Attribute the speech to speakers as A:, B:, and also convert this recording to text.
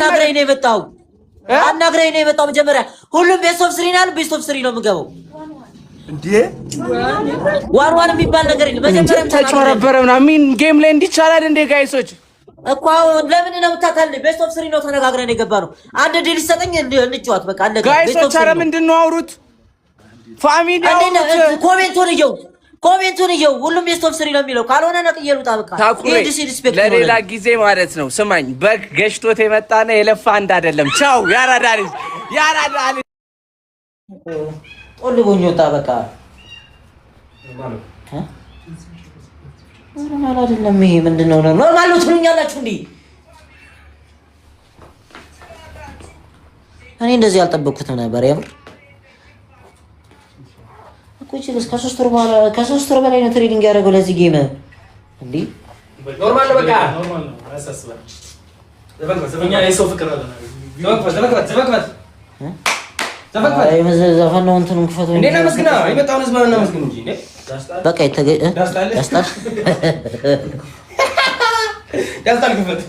A: አናግረኝ ነው የመጣው አናግረኝ ነው የመጣው መጀመሪያ ሁሉም ቤስት ኦፍ 3 ነው ቤስት ኦፍ 3 ነው የምገባው እንዴ ዋን የሚባል ነገር የለም መጀመሪያ
B: ተጨረበረ ምናምን ጌም ላይ እንዲቻላል እንደ ጋይሶች
A: እኮ ለምን ነው የምታታልኝ ቤስት ኦፍ 3 ነው ተነጋግረን የገባነው አንድ ዲል ይሰጠኝ እንጫወት በቃ አለ
B: ጋይሶች ኧረ ምንድነው አውሩት ፋሚሊ
A: ኮሜንቱን ይየው ሁሉም ቤስት ኦፍ 3 ነው የሚለው ካልሆነ ነቅየሉታ በቃ
B: ለሌላ ጊዜ ማለት ነው ስማኝ በግ ገሽቶት የመጣና የለፋ እንዳይደለም ቻው ያራዳል
A: ኦልቦኝ ወጣ በቃ ኖርማል አይደለም ይሄ ምንድነው ኖርማል ነው ትሉኛላችሁ እንዴ እኔ እንደዚህ አልጠበቅኩትም ነበር ያው እኮ ከሶስት ወር በላይ ነው ትሬኒንግ ያደረገው ለዚህ ጌም እንዴ
C: ኖርማል ነው በቃ ኖርማል ነው አያሳስበን ዘበኛ የሰው ፍቅር አለ ዘበክበት
A: ዘፈን ነው እንትኑን ክፈቱ
C: እንዴ እናመስግና የመጣውን ህዝብ እናመስግን እንጂ እንዴ
A: በቃ ያስጣል
C: ክፈት